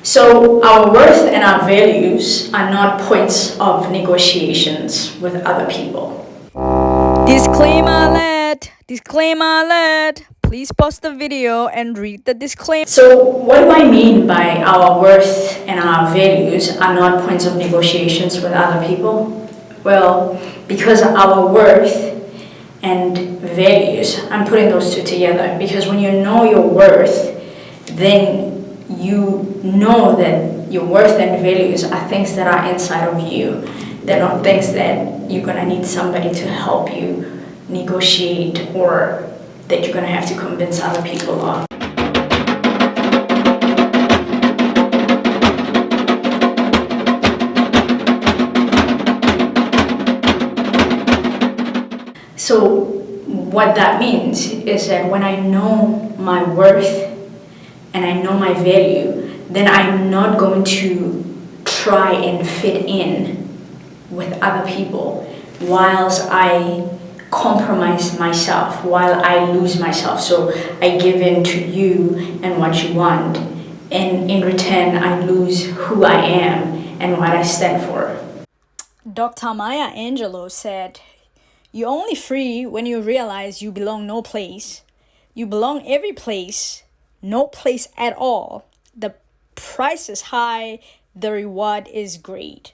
So our worth and our values are not points of negotiations with other people. Disclaimer alert! Disclaimer alert! Please pause the video and read the disclaimer. So what do I mean by our worth and our values are not points of negotiations with other people? Well, because our worth and values, I'm putting those two together, because when you know your worth, then you know that your worth and values are things that are inside of you. They're not things that you're gonna need somebody to help you negotiate or that you're gonna have to convince other people of. So what that means is that when I know my worth and I know my value, then I'm not going to try and fit in with other people whilst I compromise myself, while I lose myself. So I give in to you and what you want, and in return I lose who I am and what I stand for. Dr. Maya Angelou said, "You're only free when you realize you belong no place. You belong every place, no place at all. The price is high, the reward is great."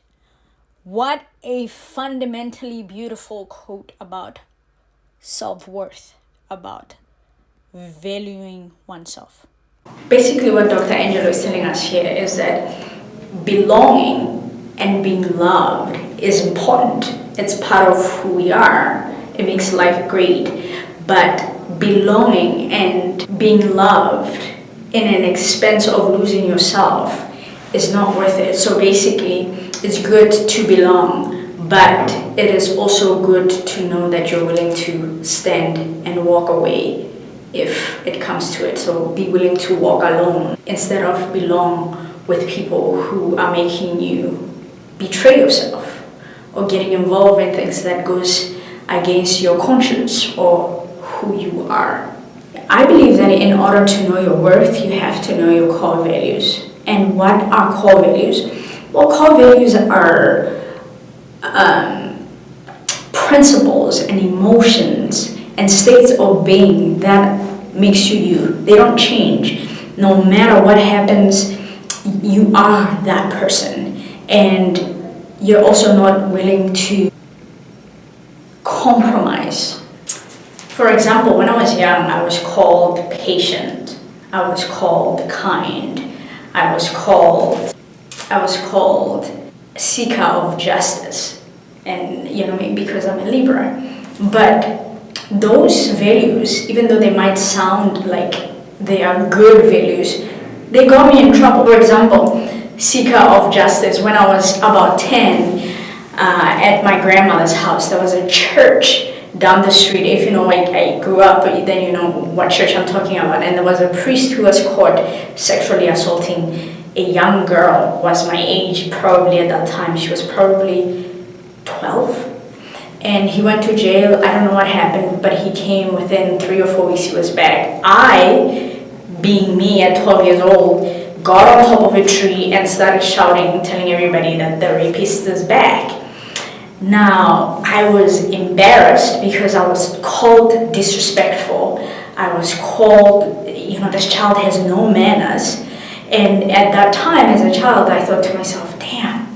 What a fundamentally beautiful quote about self-worth, about valuing oneself. Basically, what Dr. Angelo is telling us here is that belonging and being loved is important. It's part of who we are. It makes life great. But belonging and being loved in an expense of losing yourself is not worth it. So basically, it's good to belong, but it is also good to know that you're willing to stand and walk away if it comes to it. So be willing to walk alone instead of belong with people who are making you betray yourself or getting involved in things that goes against your conscience or who you are. I believe that in order to know your worth, you have to know your core values. And what are core values? Well, core values are principles and emotions and states of being that makes you you. They don't change. No matter what happens, you are that person. And you're also not willing to compromise. For example, when I was young, I was called patient. I was called kind. I was called seeker of justice. And because I'm a Libra. But those values, even though they might sound like they are good values, they got me in trouble. For example, seeker of justice. When I was about 10, at my grandmother's house, there was a church down the street. If you know, like I grew up, then you know what church I'm talking about. And there was a priest who was caught sexually assaulting a young girl, was my age probably at that time. She was probably 12. And he went to jail. I don't know what happened, but he came within 3 or 4 weeks, he was back. I, being me at 12 years old, got on top of a tree and started shouting, telling everybody that the rapist is back. Now, I was embarrassed because I was called disrespectful. I was called, this child has no manners. And at that time, as a child, I thought to myself, damn,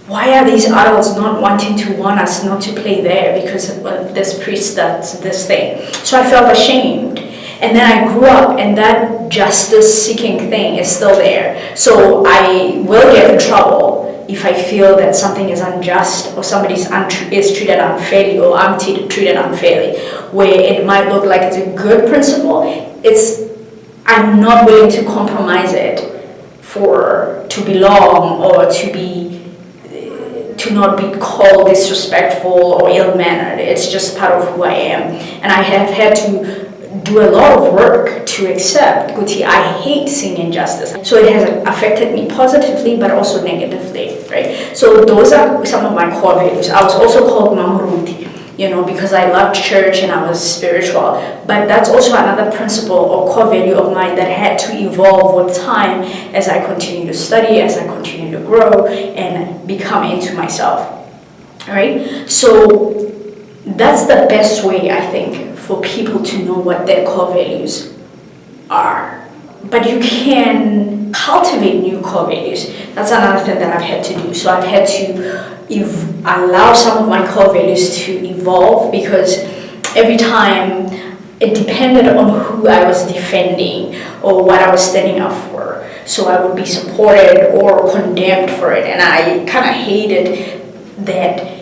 why are these adults not wanting to want us not to play there because this priest does this thing? So I felt ashamed. And then I grew up, and that justice-seeking thing is still there. So I will get in trouble if I feel that something is unjust or somebody is treated unfairly or I'm treated unfairly, where it might look like it's a good principle. I'm not willing to compromise it to belong or to not be called disrespectful or ill-mannered. It's just part of who I am. And I have had to do a lot of work to accept, Guti, I hate seeing injustice. So it has affected me positively, but also negatively, right? So those are some of my core values. I was also called Mamuruti. because I loved church and I was spiritual. But that's also another principle or core value of mine that had to evolve with time as I continue to study, as I continue to grow and become into myself. All right? So that's the best way, I think, for people to know what their core values are. But you can cultivate new core values. That's another thing that I've had to do. So I've had to allow some of my core values to evolve, because every time it depended on who I was defending or what I was standing up for. So I would be supported or condemned for it. And I kind of hated that,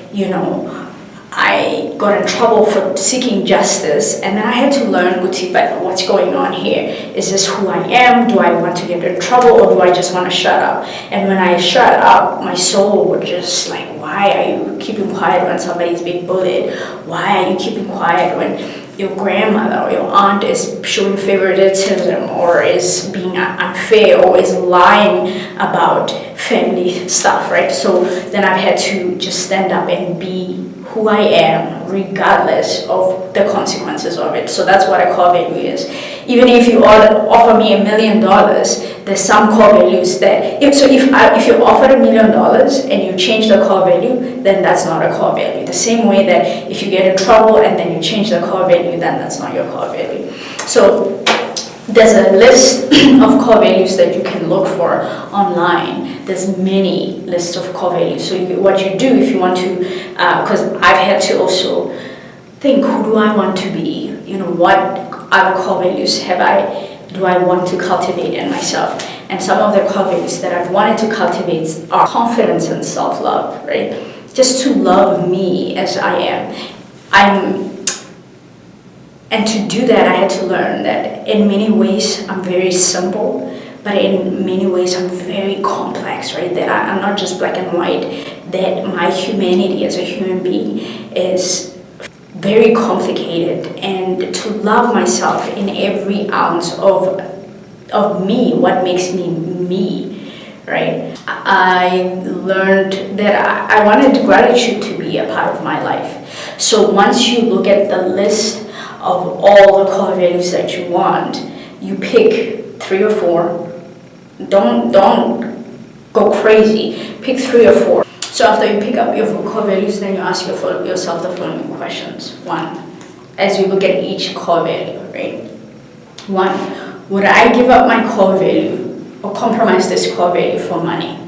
I got in trouble for seeking justice, and then I had to learn, but what's going on here? Is this who I am? Do I want to get in trouble, or do I just want to shut up? And when I shut up, my soul would just like, why are you keeping quiet when somebody's being bullied? Why are you keeping quiet when your grandmother or your aunt is showing favoritism or is being unfair or is lying about family stuff, right? So then I've had to just stand up and be who I am, regardless of the consequences of it. So that's what a core value is. Even if you offer me $1 million, there's some core values that, if you're offered $1 million and you change the core value, then that's not a core value. The same way that if you get in trouble and then you change the core value, then that's not your core value. So there's a list of core values that you can look for online. There's many lists of core values. So what you do if you want to, because I've had to also think, who do I want to be? What other core values do I want to cultivate in myself? And some of the core values that I've wanted to cultivate are confidence and self-love, right? Just to love me as I am. And to do that, I had to learn that in many ways I'm very simple, but in many ways I'm very complex, right? That I'm not just black and white, that my humanity as a human being is very complicated, and to love myself in every ounce of me, what makes me, right? I learned that I wanted gratitude to be a part of my life. So once you look at the list of all the core values that you want, you pick 3 or 4. Don't go crazy. Pick 3 or 4. So after you pick up your core values, then you ask yourself the following questions. 1, as you look at each core value, right? 1, would I give up my core value or compromise this core value for money?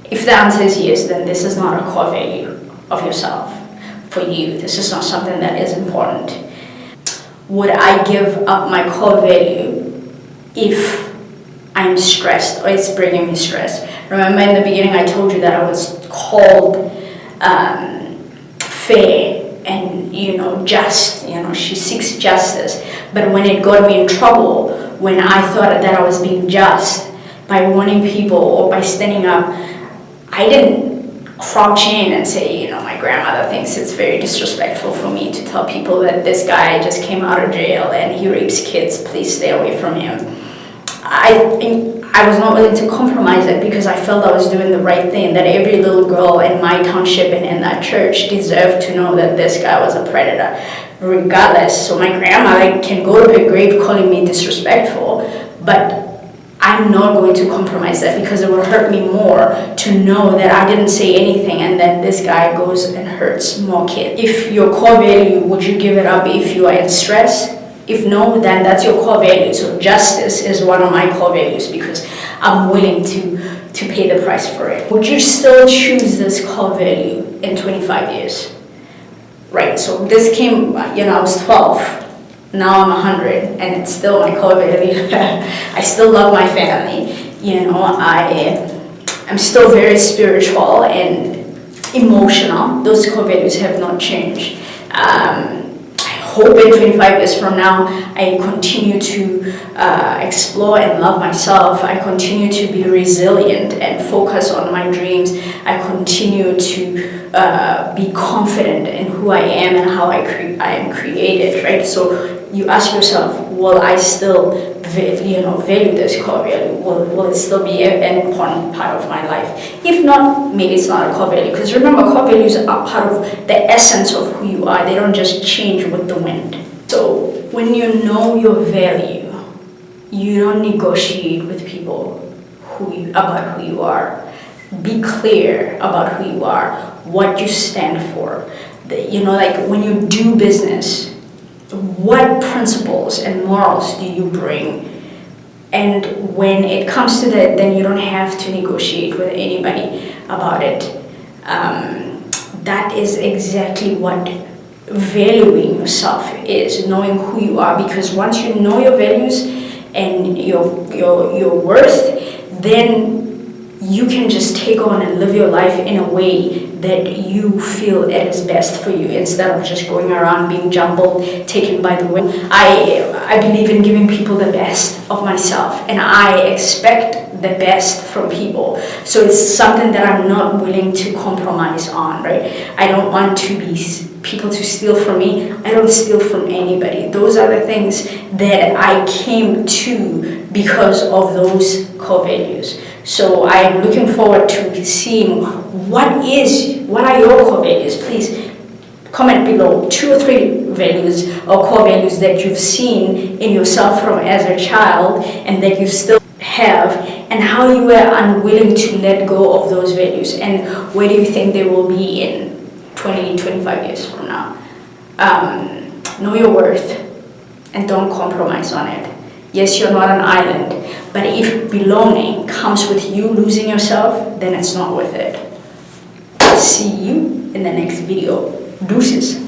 If the answer is yes, then this is not a core value of yourself for you. This is not something that is important. Would I give up my core value if I'm stressed or it's bringing me stress? Remember in the beginning I told you that I was called fair and just, she seeks justice. But when it got me in trouble, when I thought that I was being just by warning people or by standing up, I didn't crouch in and say, my grandmother thinks it's very disrespectful for me to tell people that this guy just came out of jail and he rapes kids, please stay away from him. I was not willing to compromise it because I felt I was doing the right thing, that every little girl in my township and in that church deserved to know that this guy was a predator, regardless. So my grandmother can go to her grave calling me disrespectful, but I'm not going to compromise that, because it will hurt me more to know that I didn't say anything and then this guy goes and hurts more kids. If your core value, would you give it up if you are in stress? If no, then that's your core value. So justice is one of my core values because I'm willing to pay the price for it. Would you still choose this core value in 25 years? Right, so this came, I was 12. Now I'm 100 and it's still my core value. I still love my family. I'm still very spiritual and emotional. Those core values have not changed. I hope in 25 years from now, I continue to explore and love myself. I continue to be resilient and focus on my dreams. I continue to be confident in who I am and how I am created, right? So you ask yourself, will I still value this core value? Will it still be an important part of my life? If not, maybe it's not a core value. Because remember, core values are part of the essence of who you are. They don't just change with the wind. So when you know your value, you don't negotiate with people about who you are. Be clear about who you are, what you stand for. Like when you do business, what principles and morals do you bring? And when it comes to that, then you don't have to negotiate with anybody about it. That is exactly what valuing yourself is, knowing who you are. Because once you know your values and your worth, then you can just take on and live your life in a way that you feel it is best for you, instead of just going around being jumbled, taken by the wind. I believe in giving people the best of myself, and I expect the best from people. So it's something that I'm not willing to compromise on, right? I don't want people to steal from me. I don't steal from anybody. Those are the things that I came to because of those core values. So I'm looking forward to seeing what are your core values. Please comment below 2 or 3 values or core values that you've seen in yourself from as a child and that you still have, and how you were unwilling to let go of those values, and where do you think they will be in 20-25 years from now. Know your worth and don't compromise on it. Yes, you're not an island, but if belonging comes with you losing yourself, then it's not worth it. See you in the next video. Deuces.